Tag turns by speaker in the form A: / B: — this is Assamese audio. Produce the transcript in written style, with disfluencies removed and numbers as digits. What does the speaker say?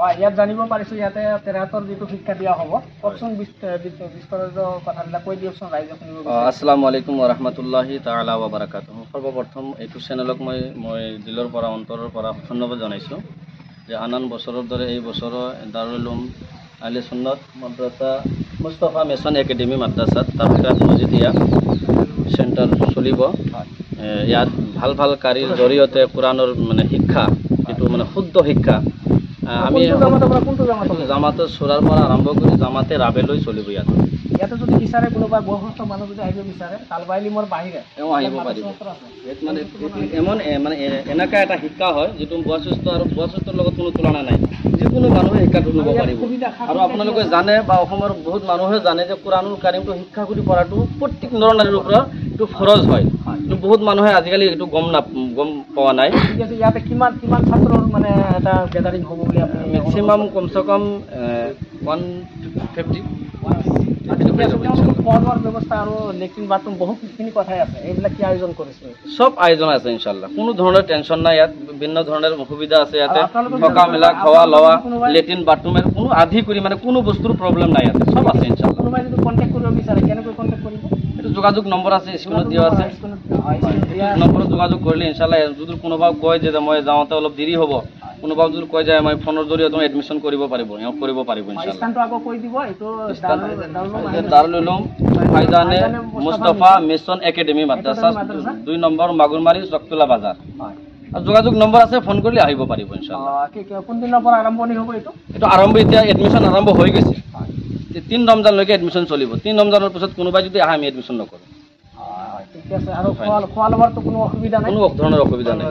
A: হয়, ইয়াত জানিব পাৰিছোঁ ইয়াতে 73 যিটো শিক্ষা দিয়া হ'ব। কওকচোন বিস্তাৰিত কথাবিলাক কৈ দিয়কচোন, ৰাইজে শুনিব বিচাৰিছে।
B: আসসালামু আলাইকুম ওৰহমাতুল্লাহি তাআলা ওয়া বাৰাকাতুহু। সৰ্বপ্ৰথম এইটো চেনেলক মই দিলৰ পৰা অন্তৰৰ পৰা ধন্যবাদ জনাইছোঁ যে আন বছৰৰ দৰে এই বছৰো দাৰুল উলুম আহলে সুন্নাত মাদ্ৰাছা মুস্তাফা মিছন একাডেমী মাদ্ৰাছাত তাফসীৰাত মজিদিয়া চেণ্টাৰ চলিব। ইয়াত ভাল ভাল কাৰিৰ জৰিয়তে কোৰাণৰ মানে শিক্ষা, যিটো মানে শুদ্ধ শিক্ষা, আমি জামাতে চোৰাৰ পৰা আৰম্ভ কৰি জামাতে ৰাবেলৈ চলিব।
A: ইয়াতে যদি বিচাৰে কোনোবা বয়সস্থ মানুহ যদি আহিব বিচাৰে তালবাইলিমৰ বাহিৰে
B: আহিব পাৰিব। মানে মানে এনেকুৱা এটা শিক্ষা হয় যিটো বয়সস্থ আৰু বয়সস্থৰ লগত কোনো তুলনা নাই, যিকোনো মানুহে শিক্ষাটো ল'ব পাৰিব। আৰু আপোনালোকে জানে বা অসমৰ বহুত মানুহে জানে যে কোৰাণুল কাৰিমটো শিক্ষা কৰি পঢ়াটো প্ৰত্যেক নৰ নাৰীৰ ওপৰত এইটো ফৰজ হয়, কিন্তু বহুত মানুহে আজিকালি এইটো গম পোৱা নাই।
A: ইয়াতে কিমান ছাত্ৰৰ মানে এটা গেদাৰিং হ'ব বুলি আপুনি
B: মেক্সিমাম কমচে কম 150
A: খোৱা ব্যৱস্থা আৰু লেট্ৰিন বাথৰুম বহুতখিনি কথাই আছে, এইবিলাক কি আয়োজন কৰিছে?
B: সব আয়োজন আছে ইনশাল্লাহ, কোনো ধৰণৰ টেনশ্যন নাই। ইয়াত বিভিন্ন ধৰণৰ সুবিধা আছে। ইয়াতে থকা মেলা, খোৱা লোৱা, লেট্ৰিন বাথৰুমেৰ কোনো আদি কৰি মানে কোনো বস্তুৰ প্ৰব্লেম নাই, ইয়াতে সব আছে ইনশাল্লাহ।
A: কোনোবাই যদি কণ্টেক্ট কৰিব বিচাৰে কেনেকৈ কণ্টেক্ট কৰিব?
B: এইটো যোগাযোগ নম্বৰ আছে, স্ক্ৰীনত দিয়া আছে। নম্বৰত যোগাযোগ কৰিলে ইনশাল্লাহ, যদি কোনোবা কয় যে মই যাওঁতে অলপ দেৰি হ'ব, কোনোবা যদি কয় যে মই ফোনৰ জৰিয়তে এডমিশ্যন কৰিব পাৰিব ইনশাল্লাহ। দাৰুল উলুম ফাইজানে মুস্তাফা মিছন একাডেমী মাদ্ৰাছা 2 নম্বৰ মাগুৰমাৰী চকটোলা বাজাৰ। আৰু যোগাযোগ নম্বৰ আছে, ফোন কৰিলে আহিব পাৰিব ইনশাল্লাহ।
A: কোনদিনৰ পৰা আৰম্ভণি হ'ব এইটো?
B: এইটো আৰম্ভ এতিয়া এডমিশ্যন আৰম্ভ হৈ গৈছে। 3 ৰমজানলৈকে এডমিশ্যন চলিব। 3 ৰমজানৰ পিছত কোনোবাই যদি আহে আমি এডমিশ্যন নকৰোঁ।
A: ঠিক আছে। আৰু খোৱা লোৱাৰতো কোনো অসুবিধা নাই?
B: কোনো ধৰণৰ অসুবিধা নাই।